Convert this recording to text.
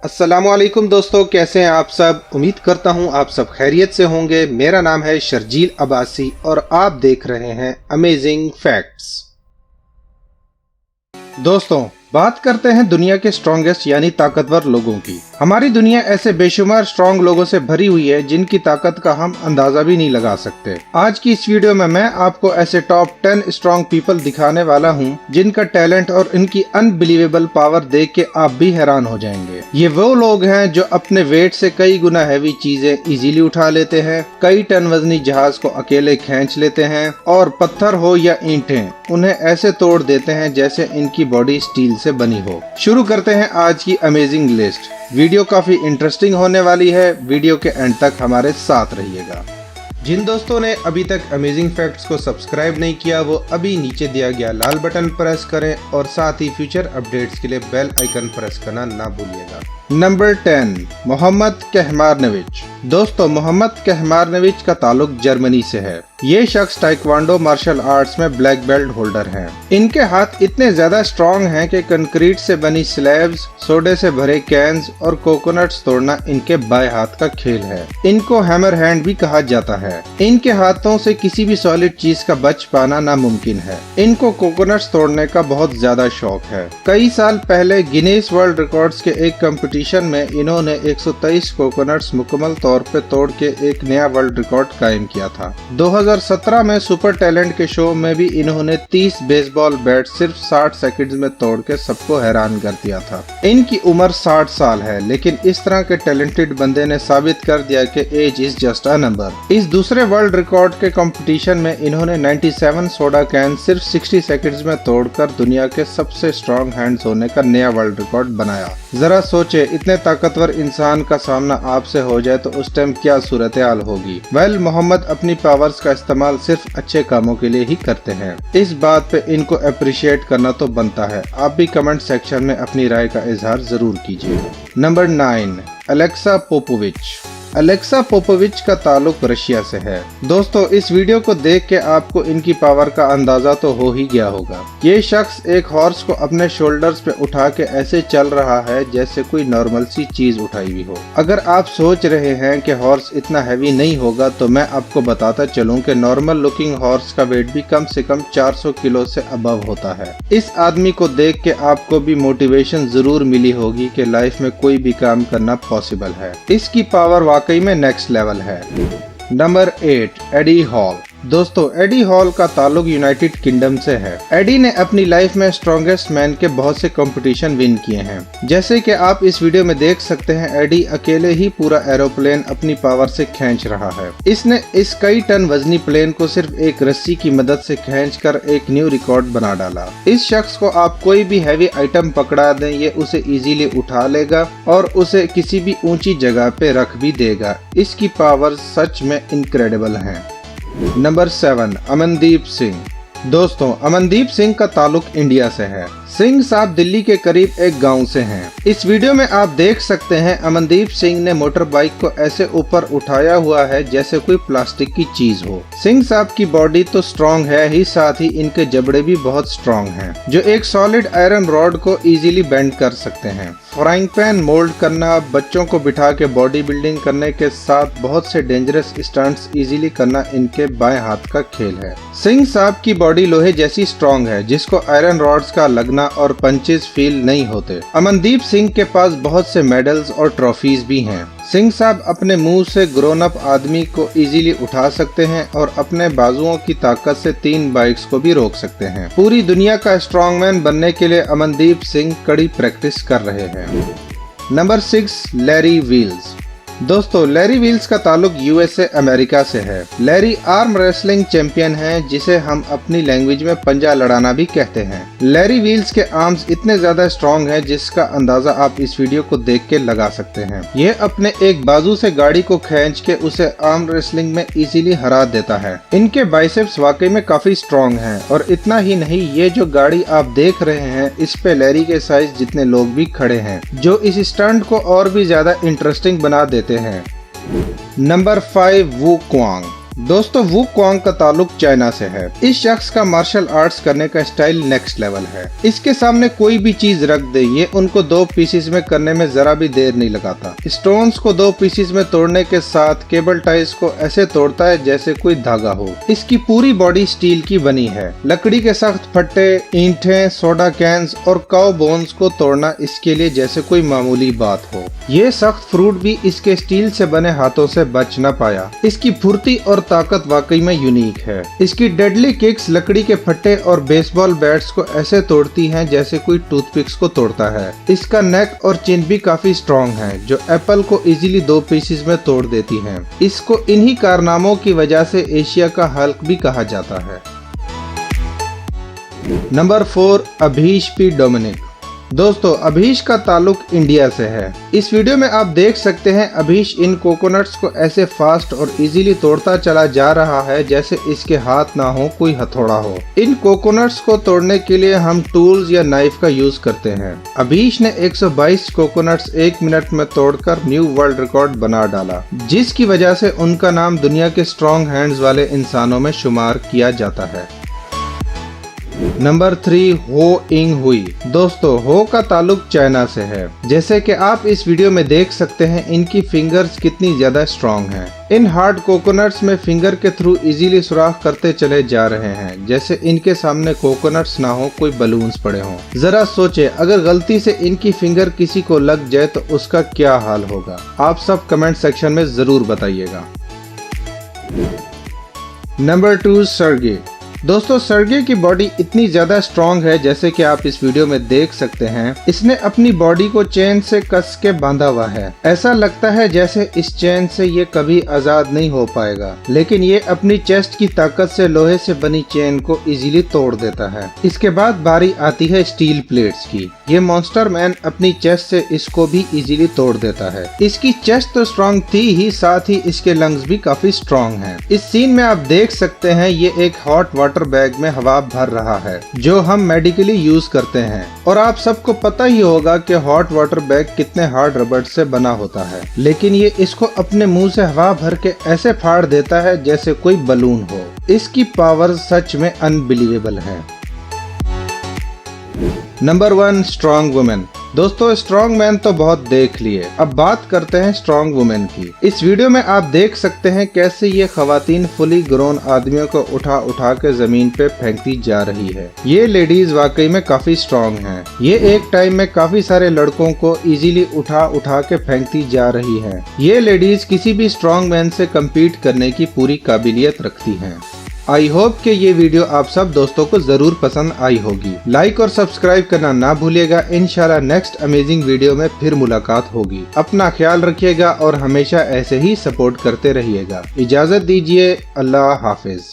अस्सलामुअलैकुम दोस्तों, कैसे हैं आप सब। उम्मीद करता हूं आप सब खैरियत से होंगे। मेरा नाम है शर्जील अब्बासी और आप देख रहे हैं अमेजिंग फैक्ट्स। दोस्तों, बात करते हैं दुनिया के स्ट्रॉन्गेस्ट यानी ताकतवर लोगों की। हमारी दुनिया ऐसे बेशुमार स्ट्रॉन्ग लोगों से भरी हुई है जिनकी ताकत का हम अंदाजा भी नहीं लगा सकते। आज की इस वीडियो में मैं आपको ऐसे टॉप 10 स्ट्रॉन्ग पीपल दिखाने वाला हूं जिनका टैलेंट और इनकी अनबिलीवेबल पावर देख के आप भी हैरान हो जाएंगे। ये वो लोग हैं जो अपने वेट से कई गुना हैवी चीजें इजीली उठा लेते हैं, कई टन वजनी जहाज को अकेले खींच लेते हैं और पत्थर हो या ईंटें उन्हें ऐसे तोड़ देते हैं जैसे इनकी बॉडी स्टील से बनी हो। शुरू करते हैं आज की अमेजिंग लिस्ट। वीडियो काफी इंटरेस्टिंग होने वाली है, वीडियो के एंड तक हमारे साथ रहिएगा। जिन दोस्तों ने अभी तक अमेजिंग फैक्ट्स को सब्सक्राइब नहीं किया वो अभी नीचे दिया गया लाल बटन प्रेस करें और साथ ही फ्यूचर अपडेट्स के लिए बेल आइकन प्रेस करना ना भूलिएगा। नंबर 10, मोहम्मद कहमारनविच। दोस्तों, मोहम्मद कहमारनविच का ताल्लुक जर्मनी से है। ये शख्स ताइक्वांडो मार्शल आर्ट्स में ब्लैक बेल्ट होल्डर हैं। इनके हाथ इतने ज्यादा स्ट्रॉन्ग हैं कि कंक्रीट से बनी स्लैब्स, सोडे से भरे कैन्स और कोकोनट्स तोड़ना इनके बाएं हाथ का खेल है। इनको हैमर हैंड भी कहा जाता है। इनके हाथों से किसी भी सॉलिड चीज का बच पाना नामुमकिन है। इनको कोकोनट्स तोड़ने का बहुत ज्यादा शौक है। कई साल पहले गिनीज वर्ल्ड रिकॉर्ड्स के एक कंपटीशन में इन्होंने 123 कोकोनट्स मुकम्मल तौर पे तोड़ के एक नया वर्ल्ड रिकॉर्ड कायम किया था। 2017 में सुपर टैलेंट के शो में भी इन्होंने 30 बेसबॉल बैट सिर्फ 60 सेकंड्स में तोड़ के सबको हैरान कर दिया था। इनकी उम्र 60 साल है, लेकिन इस तरह के टैलेंटेड बंदे ने साबित कर दिया कि age is just a number. इस दूसरे वर्ल्ड रिकॉर्ड के कंपटीशन में इन्होंने 97 सोडा कैन सिर्फ 60 सेकंड्स में तोड़कर दुनिया के सबसे स्ट्रॉन्ग हैंड्स होने का नया वर्ल्ड रिकॉर्ड बनाया। जरा सोचे, इतने ताकतवर इंसान का सामना आपसे हो जाए तो उस टाइम क्या सूरत हाल होगी। वेल, मोहम्मद अपनी पावर्स का इस्तेमाल सिर्फ अच्छे कामों के लिए ही करते हैं। इस बात पे इनको अप्रिशिएट करना तो बनता है। आप भी कमेंट सेक्शन में अपनी राय का इजहार जरूर कीजिए। Number 9, Aleksa Popovic. Aleksa Popovic का ताल्लुक रशिया से है। दोस्तों, इस वीडियो को देख के आपको इनकी पावर का अंदाजा तो हो ही गया होगा। ये शख्स एक हॉर्स को अपने शोल्डर्स पे उठा के ऐसे चल रहा है जैसे कोई नॉर्मल सी चीज उठाई हुई हो। अगर आप सोच रहे हैं कि हॉर्स इतना हैवी नहीं होगा तो मैं आपको बताता चलूं कि नॉर्मल लुकिंग हॉर्स का वेट भी कम से कम 400 किलो से अबव होता है। इस आदमी को देख के आपको भी मोटिवेशन जरूर मिली होगी कि लाइफ में कोई भी काम करना पॉसिबल है। इसकी पावर वाकई में नेक्स्ट लेवल है। Number 8, Eddie Hall. दोस्तों, एडी हॉल का ताल्लुक यूनाइटेड किंगडम से है। एडी ने अपनी लाइफ में स्ट्रॉन्गेस्ट मैन के बहुत से कंपटीशन विन किए हैं। जैसे कि आप इस वीडियो में देख सकते हैं, एडी अकेले ही पूरा एरोप्लेन अपनी पावर से खींच रहा है। इसने इस कई टन वजनी प्लेन को सिर्फ एक रस्सी की मदद से खींचकर एक न्यू रिकॉर्ड बना डाला। इस शख्स को आप कोई भी हैवी आइटम पकड़ा दें, ये उसे इजीली उठा लेगा और उसे किसी भी ऊंची जगह पे रख भी देगा। इसकी पावर सच में इनक्रेडिबल है। नंबर 7, अमनदीप सिंह। दोस्तों, अमनदीप सिंह का ताल्लुक इंडिया से है। सिंह साहब दिल्ली के करीब एक गांव से हैं। इस वीडियो में आप देख सकते हैं अमनदीप सिंह ने मोटर बाइक को ऐसे ऊपर उठाया हुआ है जैसे कोई प्लास्टिक की चीज हो। सिंह साहब की बॉडी तो स्ट्रॉन्ग है ही, साथ ही इनके जबड़े भी बहुत स्ट्रॉन्ग हैं, जो एक सॉलिड आयरन रॉड को इजीली बेंड कर सकते हैं। फ्राइंग पैन मोल्ड करना, बच्चों को बिठा के बॉडी बिल्डिंग करने के साथ बहुत से डेंजरस स्टंट्स इजीली करना इनके बाएं हाथ का खेल है। सिंह साहब की बॉडी लोहे जैसी स्ट्रॉन्ग है जिसको आयरन रॉड्स का लगना और पंचेस फील नहीं होते। अमनदीप सिंह के पास बहुत से मेडल्स और ट्रॉफीज भी हैं। सिंह साहब अपने मुंह से ग्रोन अप आदमी को इजीली उठा सकते हैं और अपने बाजुओं की ताकत से 3 बाइक्स को भी रोक सकते हैं। पूरी दुनिया का स्ट्रॉन्गमैन बनने के लिए अमनदीप सिंह कड़ी प्रैक्टिस कर रहे हैं। नंबर 6, लैरी वील्स। दोस्तों, लैरी वील्स का ताल्लुक यूएसए अमेरिका से है। लैरी आर्म रेसलिंग चैंपियन हैं, जिसे हम अपनी लैंग्वेज में पंजा लड़ाना भी कहते हैं। लैरी वील्स के आर्म्स इतने ज्यादा स्ट्रॉन्ग हैं जिसका अंदाजा आप इस वीडियो को देख के लगा सकते हैं। ये अपने एक बाजू से गाड़ी को खींच के उसे आर्म रेसलिंग में इजीली हरा देता है। इनके बाइसेप्स वाकई में काफी स्ट्रॉन्ग हैं और इतना ही नहीं, ये जो गाड़ी आप देख रहे हैं इस पे लैरी के साइज जितने लोग भी खड़े हैं, जो इस स्टंट को और भी ज्यादा इंटरेस्टिंग बना देते हैं। नंबर 5, वू क्वांग। दोस्तों वुकोंग का ताल्लुक चाइना से है। इस शख्स का मार्शल आर्ट्स करने का स्टाइल नेक्स्ट लेवल है। इसके सामने कोई भी चीज रख दे ये उनको 2 पीसेस में करने में जरा भी देर नहीं लगाता। स्टोन्स को 2 पीसेस में तोड़ने के साथ केबल टाइज को ऐसे तोड़ता है जैसे कोई धागा हो। इसकी पूरी बॉडी स्टील की बनी है। लकड़ी के सख्त फट्टे, ईंटें, सोडा कैंस और काउ बोन्स को तोड़ना इसके लिए जैसे कोई मामूली बात हो। ये सख्त फ्रूट भी इसके स्टील से बने हाथों से बच न पाया। इसकी फुर्ती और ताकत वाकई में यूनिक है। इसकी डेडली किक्स लकड़ी के फट्टे और बेसबॉल बैट्स को ऐसे तोड़ती हैं जैसे कोई टूथपिक्स को तोड़ता है। इसका नेक और चिन भी काफी स्ट्रॉन्ग है जो एप्पल को इजीली 2 पीसेस में तोड़ देती हैं। इसको इन्हीं कारनामों की वजह से एशिया का हल्क भी कहा जाता है। Number 4 Abhish P Dominic. दोस्तों अभीश का ताल्लुक इंडिया से है। इस वीडियो में आप देख सकते हैं अभीश इन कोकोनट्स को ऐसे फास्ट और इजीली तोड़ता चला जा रहा है जैसे इसके हाथ ना हो कोई हथौड़ा हो। इन कोकोनट्स को तोड़ने के लिए हम टूल्स या नाइफ का यूज करते हैं। अभीश ने 122 कोकोनट्स 1 मिनट में तोड़कर न्यू वर्ल्ड रिकॉर्ड बना डाला, जिसकी वजह से उनका नाम दुनिया के स्ट्रॉन्ग हैंड्स वाले इंसानों में शुमार किया जाता है। नंबर 3 हो इंग हुई। दोस्तों हो का ताल्लुक चाइना से है। जैसे कि आप इस वीडियो में देख सकते हैं इनकी फिंगर्स कितनी ज्यादा स्ट्रॉन्ग हैं। इन हार्ड कोकोनट्स में फिंगर के थ्रू इजीली सुराख करते चले जा रहे हैं जैसे इनके सामने कोकोनट्स ना हो कोई बलून्स पड़े हों। जरा सोचे अगर गलती से इनकी फिंगर किसी को लग जाए तो उसका क्या हाल होगा। आप सब कमेंट सेक्शन में जरूर बताइएगा। नंबर 2 सर्गे। दोस्तों सर्गे की बॉडी इतनी ज्यादा स्ट्रॉन्ग है जैसे कि आप इस वीडियो में देख सकते हैं। इसने अपनी बॉडी को चेन से कस के बांधा हुआ है। ऐसा लगता है जैसे इस चेन से ये कभी आजाद नहीं हो पाएगा, लेकिन ये अपनी चेस्ट की ताकत से लोहे से बनी चेन को इजीली तोड़ देता है। इसके बाद बारी आती है स्टील प्लेट्स की। ये मॉन्स्टर मैन अपनी चेस्ट से इसको भी इजीली तोड़ देता है। इसकी चेस्ट तो स्ट्रॉन्ग थी ही, साथ ही इसके लंग्स भी काफी स्ट्रॉन्ग हैं। इस सीन में आप देख सकते हैं ये एक हॉट वाटर बैग में हवा भर रहा है जो हम मेडिकली यूज करते हैं। और आप सबको पता ही होगा कि हॉट वाटर बैग कितने हार्ड रबड़ से बना होता है, लेकिन ये इसको अपने मुंह से हवा भर के ऐसे फाड़ देता है जैसे कोई बलून हो। इसकी पावर सच में अनबिलीवेबल है। Number 1 strong women. दोस्तों स्ट्रॉन्ग मैन तो बहुत देख लिए, अब बात करते हैं स्ट्रॉन्ग वुमेन की। इस वीडियो में आप देख सकते हैं कैसे ये खवातीन फुली ग्रोन आदमियों को उठा उठा के जमीन पे फेंकती जा रही है। ये लेडीज वाकई में काफी स्ट्रॉन्ग हैं। ये एक टाइम में काफी सारे लड़कों को इजीली उठा उठा के फेंकती जा रही है। ये लेडीज किसी भी स्ट्रॉन्ग मैन से कम्पीट करने की पूरी काबिलियत रखती है। आई होप कि ये वीडियो आप सब दोस्तों को जरूर पसंद आई होगी। लाइक और सब्सक्राइब करना ना भूलिएगा। इंशाल्लाह नेक्स्ट अमेजिंग वीडियो में फिर मुलाकात होगी। अपना ख्याल रखिएगा और हमेशा ऐसे ही सपोर्ट करते रहिएगा। इजाजत दीजिए। अल्लाह हाफिज।